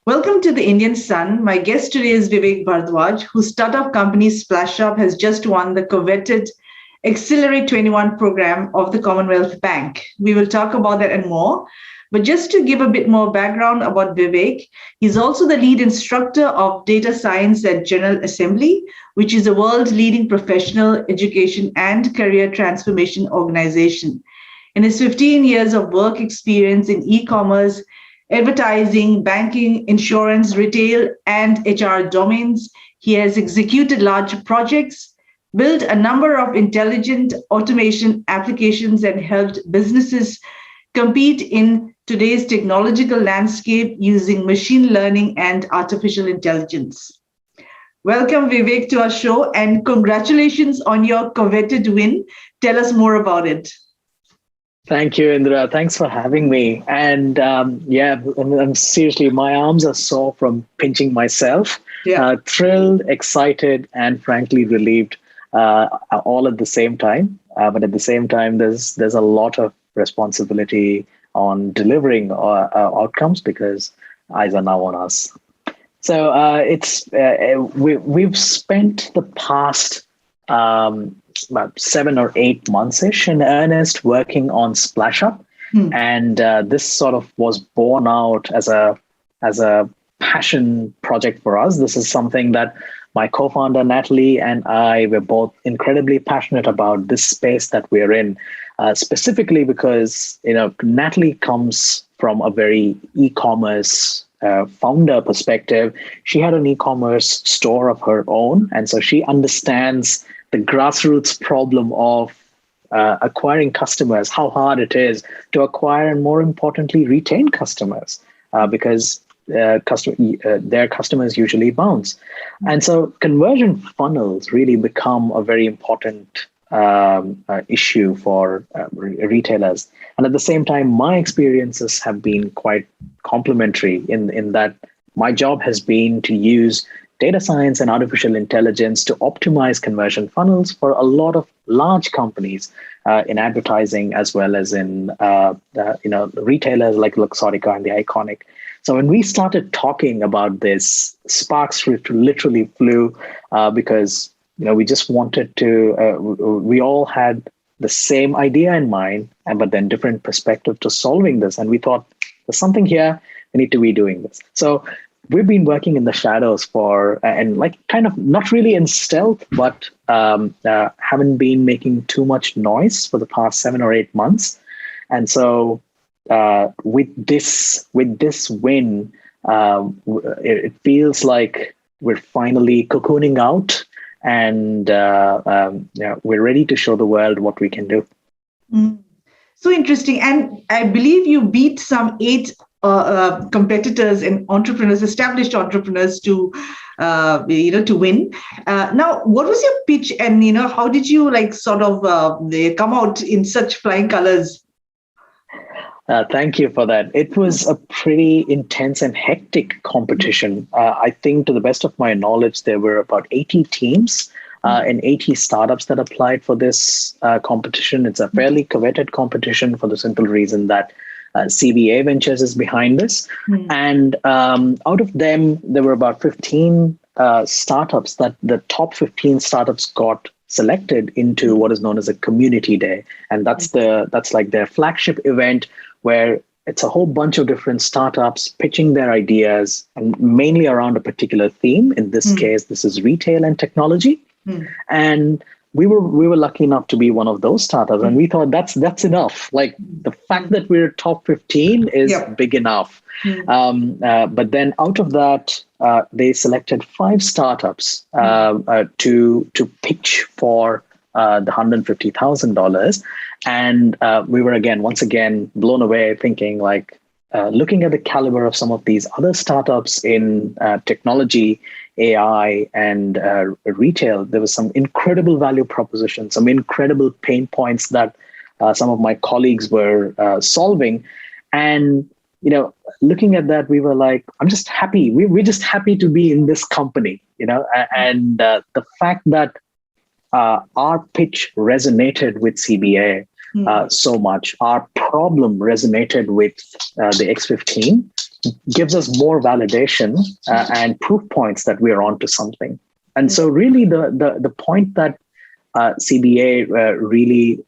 Welcome to the Indian Sun. My guest today is Vivek Bharadwaj, whose startup company Splashup has just won the coveted Accelerate 21 program of the Commonwealth Bank. We will talk about that and more. But just to give a bit more background about Vivek, he's also the lead instructor of data science at General Assembly, which is a world-leading professional education and career transformation organization. In his 15 years of work experience in e-commerce, advertising, banking, insurance, retail, and HR domains, he has executed large projects, built a number of intelligent automation applications, and helped businesses compete in today's technological landscape using machine learning and artificial intelligence. Welcome, Vivek, to our show, and congratulations on your coveted win. Tell us more about it. Thank you, Indra. Thanks for having me. And I'm seriously, my arms are sore from pinching myself. Yeah. Thrilled, excited, and frankly relieved, all at the same time. But at the same time, there's a lot of responsibility on delivering outcomes because eyes are now on us. So we've spent the past about 7 or 8 months-ish in earnest working on Splashup. And this sort of was born out as a passion project for us. This is something that my co-founder Natalie and I were both incredibly passionate about, this space that we're in, specifically because Natalie comes from a very e-commerce founder perspective. She had an e-commerce store of her own, and so she understands the grassroots problem of acquiring customers, how hard it is to acquire and, more importantly, retain customers, because their customers usually bounce. And so conversion funnels really become a very important issue for retailers. And at the same time, my experiences have been quite complementary in that my job has been to use data science and artificial intelligence to optimize conversion funnels for a lot of large companies in advertising, as well as in retailers like Luxottica and the Iconic. So when we started talking about this, sparks literally flew because we just wanted to. We all had the same idea in mind, but then different perspective to solving this, and we thought there's something here. We need to be doing this. So we've been working in the shadows and kind of not really in stealth, but haven't been making too much noise for the past 7 or 8 months. And so with this win, it feels like we're finally cocooning out, and we're ready to show the world what we can do. So interesting. And I believe you beat some 8 competitors and entrepreneurs, established entrepreneurs, to win. Now, what was your pitch, and how did you come out in such flying colors? Thank you for that. It was a pretty intense and hectic competition. I think, to the best of my knowledge, there were about 80 teams and 80 startups that applied for this competition. It's a fairly coveted competition for the simple reason that CBA Ventures is behind this. And out of them, there were about 15 startups that the top 15 startups got selected into what is known as a community day. And that's like their flagship event, where it's a whole bunch of different startups pitching their ideas, and mainly around a particular theme. In this case, this is retail and technology. And we were lucky enough to be one of those startups, and we thought that's enough. Like, the fact that we're top 15 is big enough. But then out of that, they selected 5 startups to pitch for the $150,000. And we were once again blown away, thinking looking at the caliber of some of these other startups in technology, AI, and retail, there was some incredible value propositions, some incredible pain points that some of my colleagues were solving. And looking at that, we were like, I'm just happy. We're just happy to be in this company, and the fact that our pitch resonated with CBA so much, our problem resonated with the X15, gives us more validation and proof points that we're onto something. And so really the point that CBA really,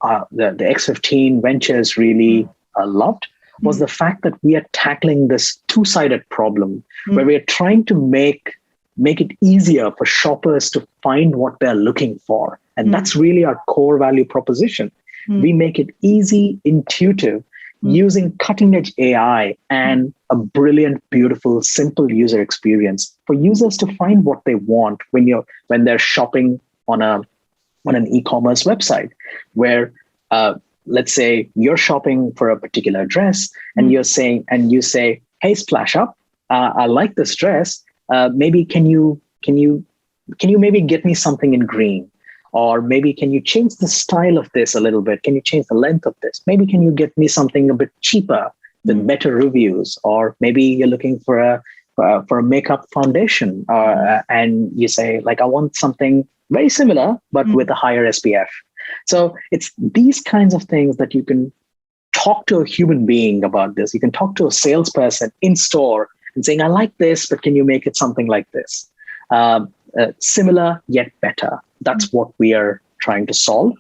the X15 Ventures really loved was the fact that we are tackling this two-sided problem where we are trying to make it easier for shoppers to find what they're looking for. And that's really our core value proposition. We make it easy, intuitive, using cutting-edge AI and a brilliant, beautiful, simple user experience for users to find what they want when they're shopping on an e-commerce website, where let's say you're shopping for a particular dress and you say, "Hey, Splashup, I like this dress. Maybe can you maybe get me something in green? Or maybe can you change the style of this a little bit? Can you change the length of this? Maybe can you get me something a bit cheaper with better reviews? Or maybe you're looking for a makeup foundation, and you say, like, I want something very similar but with a higher SPF." So it's these kinds of things that you can talk to a human being about this. You can talk to a salesperson in store and saying, "I like this, but can you make it something like this? Similar yet better." That's what we are trying to solve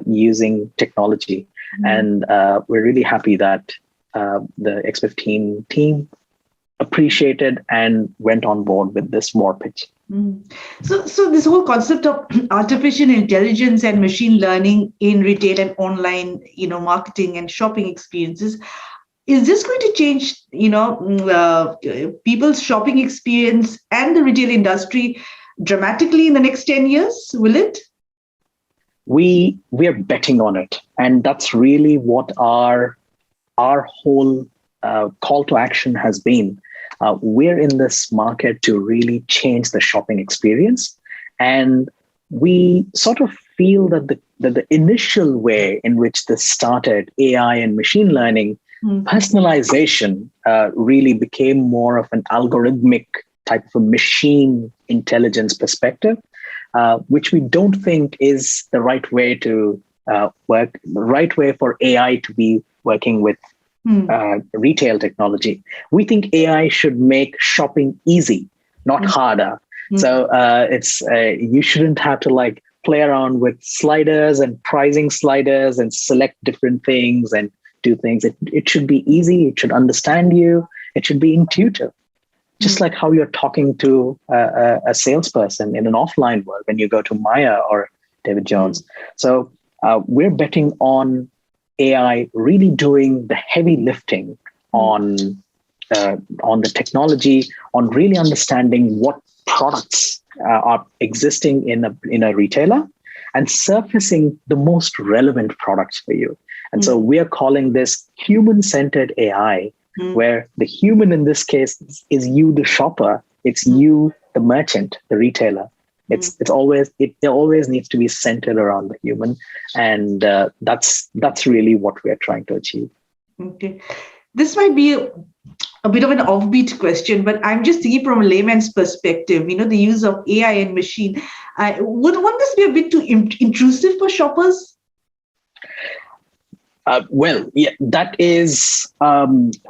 using technology. And we're really happy that the X15 team appreciated and went on board with this war pitch. So this whole concept of artificial intelligence and machine learning in retail and online, marketing and shopping experiences, is this going to change, people's shopping experience and the retail industry dramatically in the next 10 years? Will it? We are betting on it, and that's really what our whole call to action has been. We're in this market to really change the shopping experience, and we sort of feel that the initial way in which this started, AI and machine learning, personalization really became more of an algorithmic type of a machine intelligence perspective, which we don't think is the right way to work, the right way for AI to be working with retail technology. We think AI should make shopping easy, not harder. So you shouldn't have to play around with sliders and pricing sliders and select different things and do things. It should be easy. It should understand you. It should be intuitive. Just like how you're talking to a salesperson in an offline world when you go to Maya or David Jones. So we're betting on AI really doing the heavy lifting on the technology, on really understanding what products are existing in a retailer and surfacing the most relevant products for you. And so we are calling this human-centered AI, where the human in this case is you, the shopper. It's you, the merchant, the retailer. It always needs to be centered around the human, and that's really what we are trying to achieve. Okay, this might be a bit of an offbeat question, but I'm just thinking from a layman's perspective. The use of AI and machine. Wouldn't this be a bit too intrusive for shoppers? Well, yeah, that is,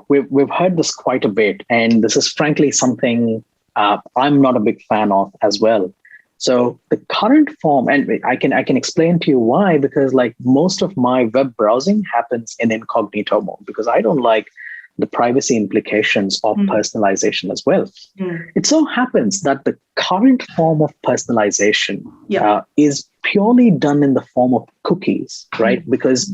we've heard this quite a bit, and this is frankly something I'm not a big fan of as well. So the current form, and I can explain to you why, because most of my web browsing happens in incognito mode because I don't like the privacy implications of personalization as well. It so happens that the current form of personalization is purely done in the form of cookies, right? Because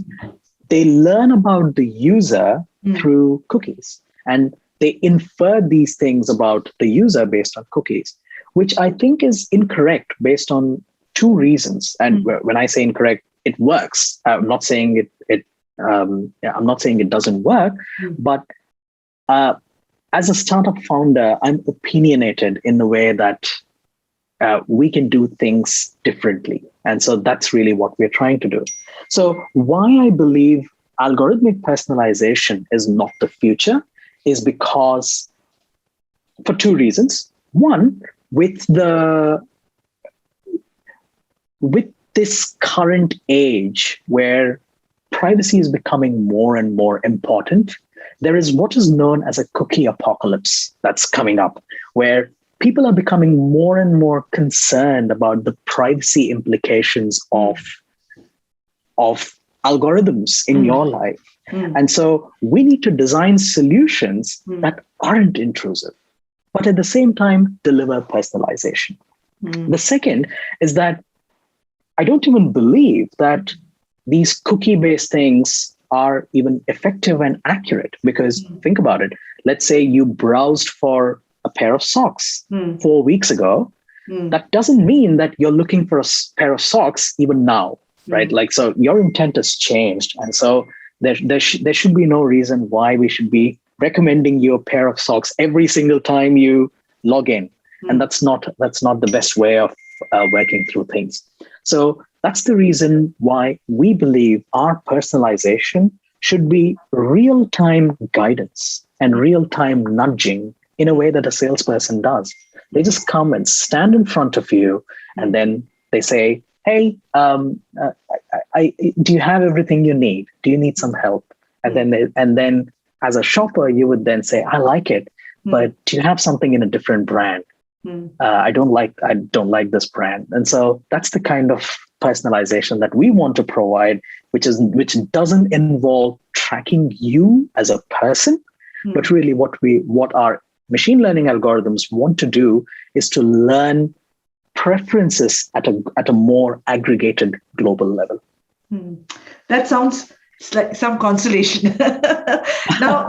they learn about the user through cookies, and they infer these things about the user based on cookies, which I think is incorrect based on two reasons. And when I say incorrect, it works. I'm not saying I'm not saying it doesn't work, but as a startup founder, I'm opinionated in the way that we can do things differently. And so that's really what we're trying to do. So why I believe algorithmic personalization is not the future is because for two reasons. One, with this current age where privacy is becoming more and more important, there is what is known as a cookie apocalypse that's coming up, where people are becoming more and more concerned about the privacy implications of algorithms in your life. And so we need to design solutions that aren't intrusive, but at the same time, deliver personalization. The second is that I don't even believe that these cookie-based things are even effective and accurate, because think about it. Let's say you browsed for a pair of socks 4 weeks ago. That doesn't mean that you're looking for a pair of socks even now, right? Like, so your intent has changed. And so there should be no reason why we should be recommending you a pair of socks every single time you log in. And that's not the best way of working through things. So that's the reason why we believe our personalization should be real-time guidance and real-time nudging in a way that a salesperson does. They just come and stand in front of you, and then they say, hey, do you have everything you need? Do you need some help? And then as a shopper, you would then say, I like it, but do you have something in a different brand? I don't like this brand. And so that's the kind of personalization that we want to provide, which doesn't involve tracking you as a person, but really what our machine learning algorithms want to do is to learn preferences at a more aggregated global level. That sounds like some consolation. Now,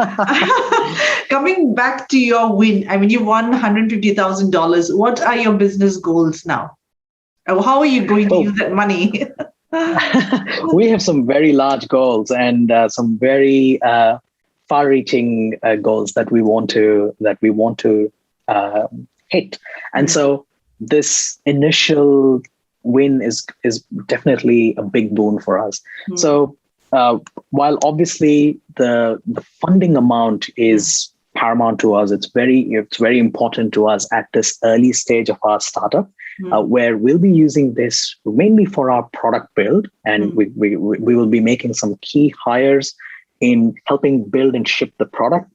coming back to your win, I mean, you won $150,000. What are your business goals now? How are you going to use that money? We have some very large goals and some very far-reaching goals that we want to hit. And so this initial win is definitely a big boon for us. So while obviously the funding amount is paramount to us, it's very important to us at this early stage of our startup, where we'll be using this mainly for our product build, and we will be making some key hires in helping build and ship the product.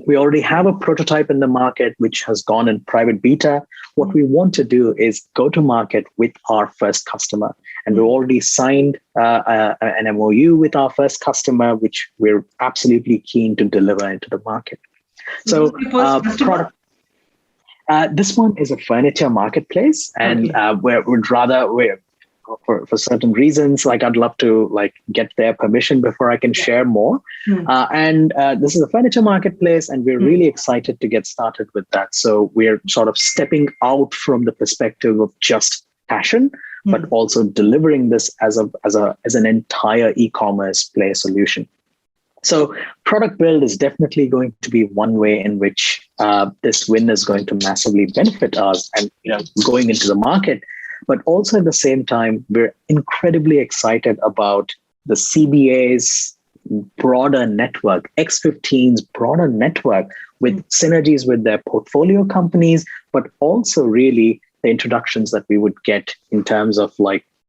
We already have a prototype in the market, which has gone in private beta. What we want to do is go to market with our first customer. And we already signed an MOU with our first customer, which we're absolutely keen to deliver into the market. So product. This one is a furniture marketplace, and for certain reasons, like I'd love to get their permission before I can share more. And this is a furniture marketplace, and we're really excited to get started with that. So we're sort of stepping out from the perspective of just fashion, but also delivering this as an entire e-commerce play solution. So product build is definitely going to be one way in which this win is going to massively benefit us and going into the market. But also at the same time, we're incredibly excited about the CBA's broader network, X15's broader network, with synergies with their portfolio companies, but also really the introductions that we would get in terms of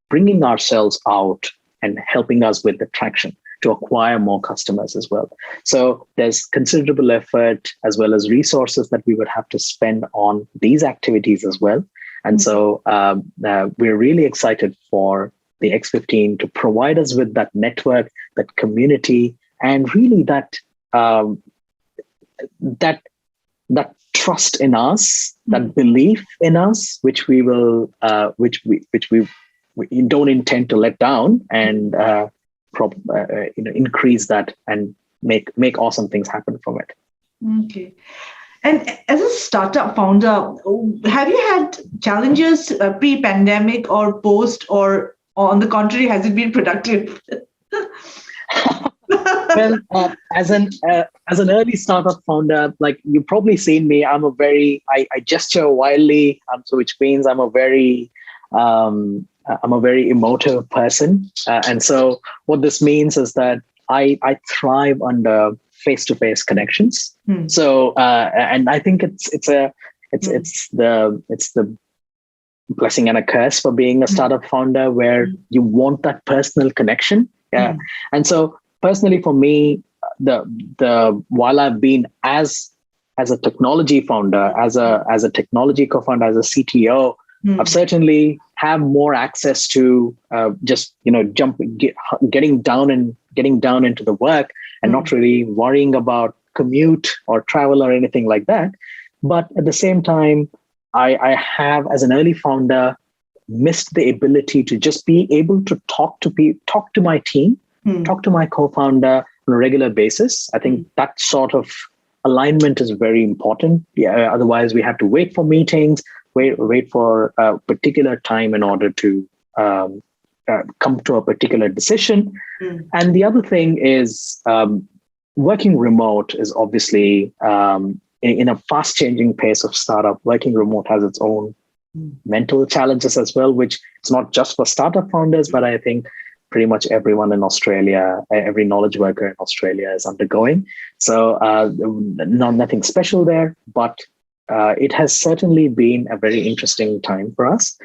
bringing ourselves out and helping us with the traction to acquire more customers as well. So there's considerable effort as well as resources that we would have to spend on these activities as well. And so we're really excited for the X15 to provide us with that network, that community, and really that trust in us, that belief in us, which we don't intend to let down, and increase that and make awesome things happen from it. Okay. And as a startup founder, have you had challenges pre-pandemic or post, or on the contrary, has it been productive? Well, as an early startup founder, you've probably seen me, I gesture wildly, so which means I'm a very emotive person, and so what this means is that I thrive under face-to-face connections. So, and I think it's the blessing and a curse for being a startup founder, where you want that personal connection. And so personally for me, the while I've been as a technology founder, as a technology co-founder, as a CTO, I've certainly have more access to just getting down into the work and not really worrying about commute or travel or anything like that. But at the same time, I have, as an early founder, missed the ability to just be able to talk to my team, talk to my co-founder on a regular basis. I think that sort of alignment is very important. Yeah, otherwise we have to wait for meetings, wait for a particular time in order to come to a particular decision. And the other thing is working remote is obviously in a fast changing pace of startup. Working remote has its own mental challenges as well, which it's not just for startup founders, but I think pretty much everyone in Australia, every knowledge worker in Australia is undergoing. So nothing special there, but it has certainly been a very interesting time for us.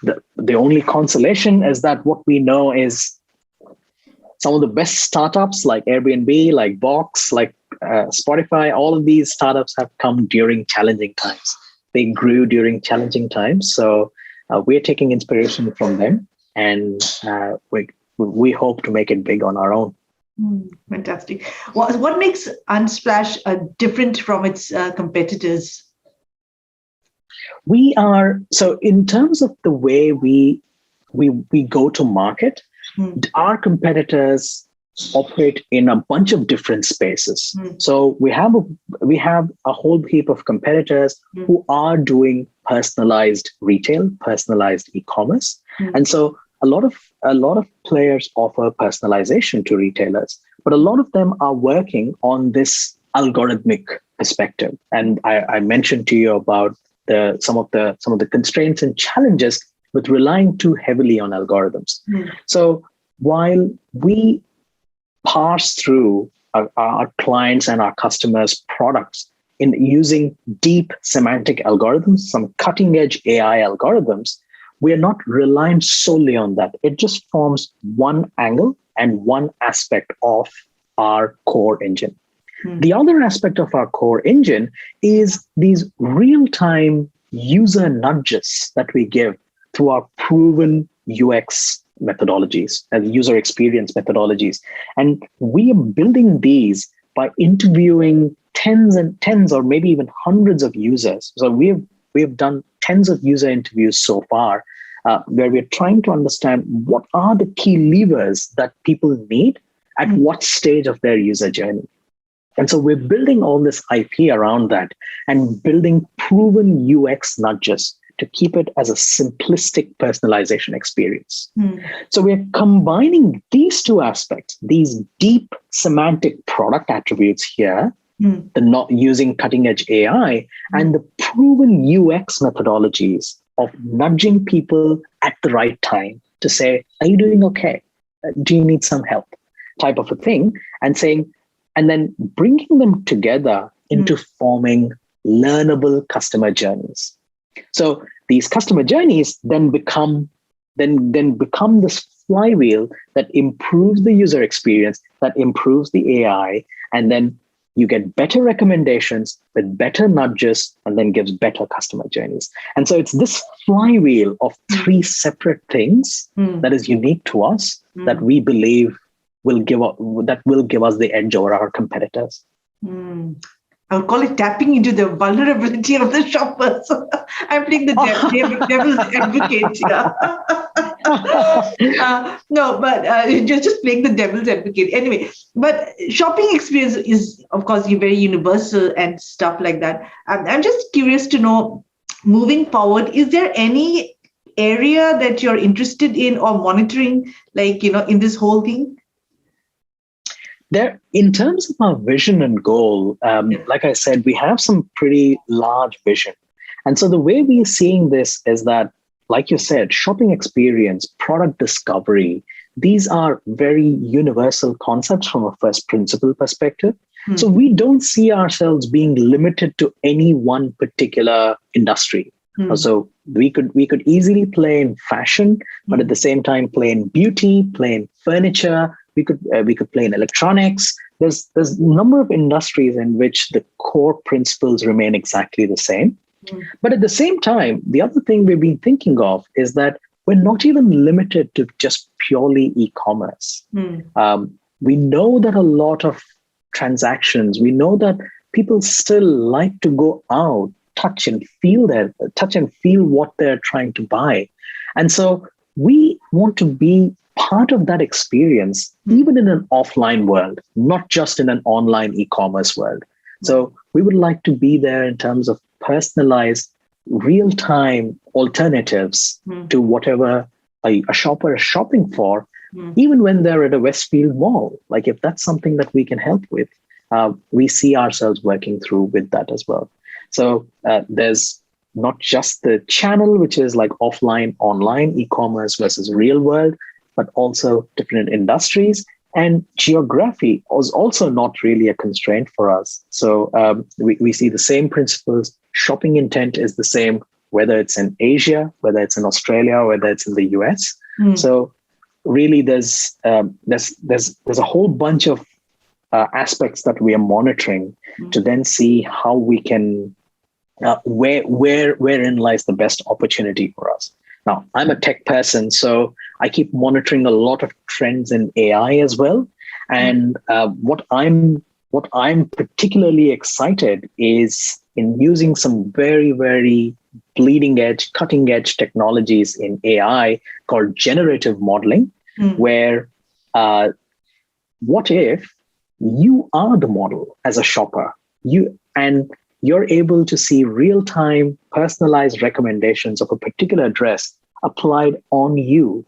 The only consolation is that what we know is some of the best startups like Airbnb, like Box, like Spotify, all of these startups have come during challenging times. They grew during challenging times. So we're taking inspiration from them, and we hope to make it big on our own. Fantastic. What makes Unsplash different from its competitors? So in terms of the way we go to market, our competitors operate in a bunch of different spaces. So we have a whole heap of competitors who are doing personalized retail, personalized e-commerce, and so a lot of players offer personalization to retailers, but a lot of them are working on this algorithmic perspective. And I mentioned to you about some of the constraints and challenges with relying too heavily on algorithms. So while we parse through our clients and our customers' products in using deep semantic algorithms, some cutting edge AI algorithms, we are not reliant solely on that. It just forms one angle and one aspect of our core engine. The other aspect of our core engine is these real-time user nudges that we give through our proven UX methodologies and user experience methodologies. And we are building these by interviewing tens and tens or maybe even hundreds of users. So we have done tens of user interviews so far, where we're trying to understand what are the key levers that people need at what stage of their user journey. And so we're building all this IP around that and building proven UX nudges to keep it as a simplistic personalization experience. So we're combining these two aspects, these deep semantic product attributes here, the not using cutting edge AI, and the proven UX methodologies of nudging people at the right time to say, are you doing okay? Do you need some help? Type of a thing, and then bringing them together into forming learnable customer journeys. So these customer journeys then become this flywheel that improves the user experience, that improves the AI, and then you get better recommendations with better nudges, and then gives better customer journeys. And so it's this flywheel of three separate things that is unique to us that we believe will give us the edge over our competitors. I'll call it tapping into the vulnerability of the shoppers. I'm playing the devil's advocate here. No, but just playing the devil's advocate. Anyway, but shopping experience is, of course, very universal and stuff like that. I'm just curious to know, moving forward, is there any area that you're interested in or monitoring, in this whole thing? There, in terms of our vision and goal, like I said, we have some pretty large vision. And so the way we're seeing this is that, like you said, shopping experience, product discovery, these are very universal concepts from a first principle perspective. So we don't see ourselves being limited to any one particular industry. So we could easily play in fashion, but at the same time play in beauty, play in furniture. We could play in electronics. there's a number of industries in which the core principles remain exactly the same. But at the same time, the other thing we've been thinking of is that we're not even limited to just purely e-commerce. We know that a lot of transactions, we know that people still like to go out, touch and feel what they're trying to buy. And so we want to be part of that experience, even in an offline world, not just in an online e-commerce world. So we would like to be there in terms of personalized, real-time alternatives to whatever a shopper is shopping for, even when they're at a Westfield mall. Like if that's something that we can help with, we see ourselves working through with that as well. So there's not just the channel, which is like offline, online, e-commerce versus real world, but also different industries. And geography was also not really a constraint for us. So we see the same principles. Shopping intent is the same, whether it's in Asia, whether it's in Australia, whether it's in the US. So really, there's a whole bunch of aspects that we are monitoring to then see how we can wherein lies the best opportunity for us. Now, I'm a tech person, so I keep monitoring a lot of trends in AI as well. And what I'm particularly excited is in using some very, very bleeding edge, cutting edge technologies in AI called generative modeling, where what if you are the model as a shopper, you're able to see real-time personalized recommendations of a particular dress applied on you,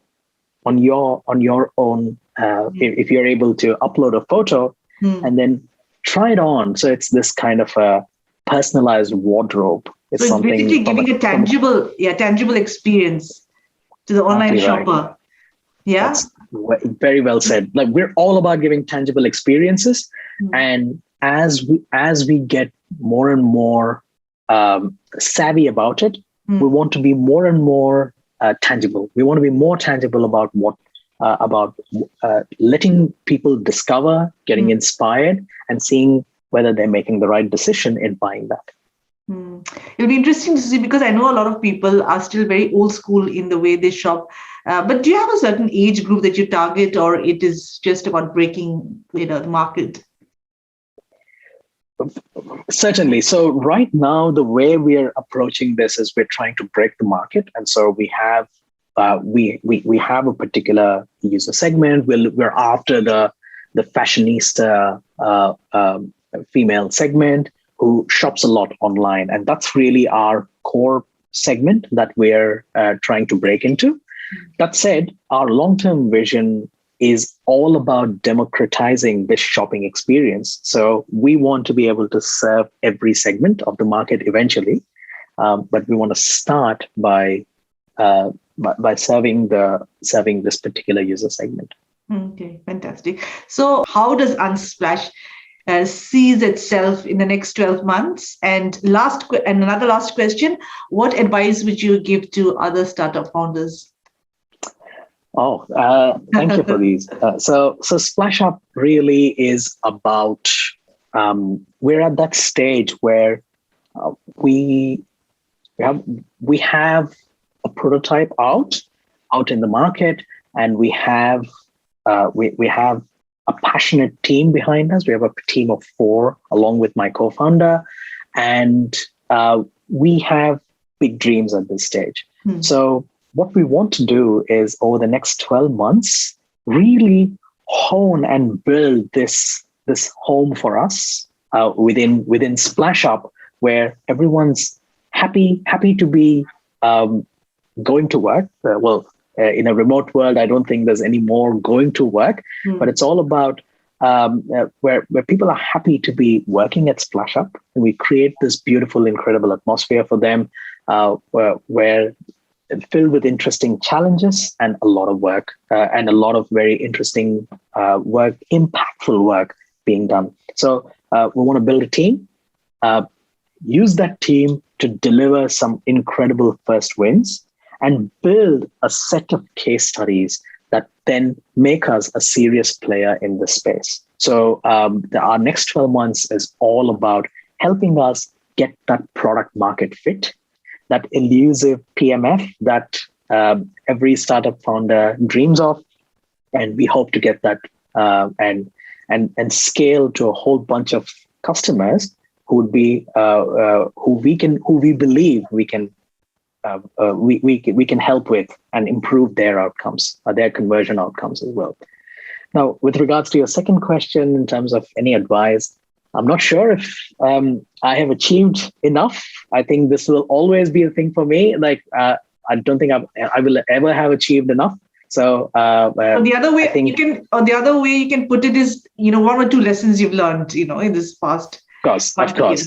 on your own. If you're able to upload a photo and then try it on. So it's this kind of a personalized wardrobe. So it's basically giving a tangible experience to the online shopper. Right. Yeah. That's very well said. Like we're all about giving tangible experiences. And as we get more and more savvy about it, we want to be more and more tangible. We want to be more tangible about letting people discover, getting inspired, and seeing whether they're making the right decision in buying that. It'll be interesting to see, because I know a lot of people are still very old school in the way they shop. But do you have a certain age group that you target, or it is just about breaking, the market? Certainly. So right now, the way we are approaching this is we're trying to break the market, and so we have we have a particular user segment. We're after the fashionista female segment who shops a lot online, and that's really our core segment that we're trying to break into. That said, our long-term vision is all about democratizing this shopping experience. So we want to be able to serve every segment of the market eventually, but we want to start by serving this particular user segment. Okay, fantastic. So how does Unsplash sees itself in the next 12 months? And another last question, what advice would you give to other startup founders? Thank you for these. So Splashup really is about, we're at that stage where we have a prototype out in the market, and we have a passionate team behind us. We have a team of 4, along with my co-founder, and we have big dreams at this stage. So what we want to do is, over the next 12 months, really hone and build this home for us within Splashup, where everyone's happy to be going to work. In a remote world, I don't think there's any more going to work, but it's all about where people are happy to be working at Splashup, and we create this beautiful, incredible atmosphere for them, where filled with interesting challenges and a lot of work, and a lot of very interesting work, impactful work being done. So we want to build a team, use that team to deliver some incredible first wins, and build a set of case studies that then make us a serious player in this space. So our next 12 months is all about helping us get that product market fit, that elusive PMF that every startup founder dreams of, and we hope to get that and scale to a whole bunch of customers who would be who we believe we can help with and improve their outcomes, their conversion outcomes as well. Now, with regards to your second question, in terms of any advice, I'm not sure if I have achieved enough. I think this will always be a thing for me. Like, I don't think I will ever have achieved enough. So the other way you can put it is, 1 or 2 lessons you've learned, in this past. Of course.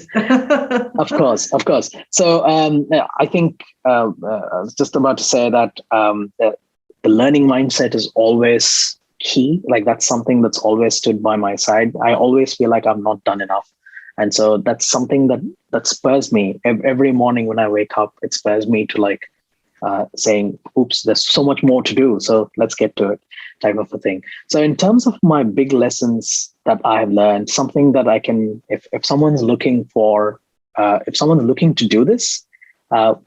So I think I was just about to say that the learning mindset is always key. Like, that's something that's always stood by my side. I always feel like I'm not done enough. And so that's something that spurs me every morning when I wake up. It spurs me to saying, oops, there's so much more to do. So let's get to it, type of a thing. So in terms of my big lessons that I have learned, something that I can, if someone's looking to do this,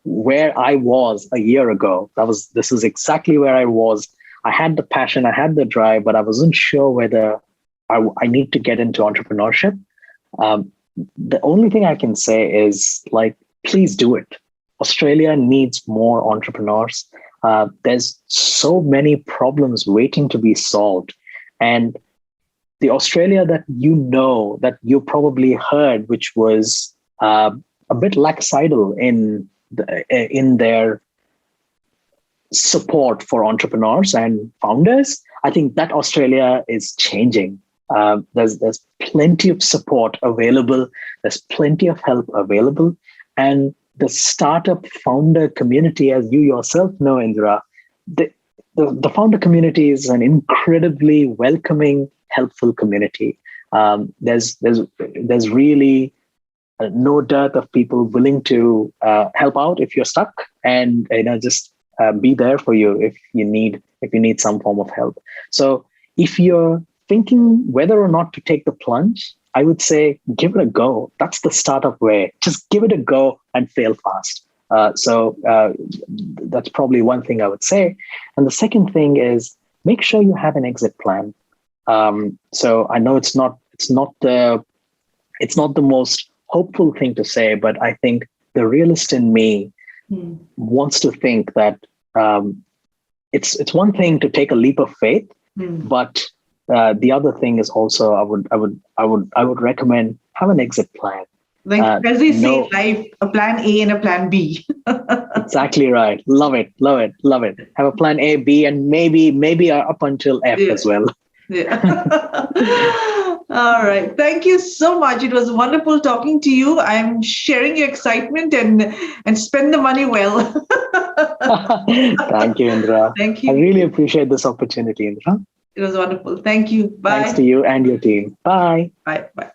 where I was a year ago, this is exactly where I was. I had the passion, I had the drive, but I wasn't sure whether I need to get into entrepreneurship. The only thing I can say is, please do it. Australia needs more entrepreneurs. There's so many problems waiting to be solved. And the Australia that you probably heard, which was a bit lackadaisical in their support for entrepreneurs and founders, I think that Australia is changing. There's plenty of support available. There's plenty of help available. And the startup founder community, as you yourself know, Indra, the founder community is an incredibly welcoming, helpful community. There's really no dearth of people willing to help out if you're stuck, and just be there for you if you need some form of help. So if you're thinking whether or not to take the plunge, I would say give it a go. That's the startup way. Just give it a go and fail fast. So that's probably one thing I would say. And the second thing is, make sure you have an exit plan. So I know it's not the most hopeful thing to say, but I think the realist in me wants to think that it's one thing to take a leap of faith, but the other thing is also I would recommend have an exit plan. As they say in life, a plan A and a plan B. Exactly right. Love it. Have a plan A, B, and maybe up until F as well. Yeah. All right. Thank you so much. It was wonderful talking to you. I'm sharing your excitement and spend the money well. Thank you, Indra. Thank you. I really appreciate this opportunity, Indra. It was wonderful. Thank you. Bye. Thanks to you and your team. Bye. Bye.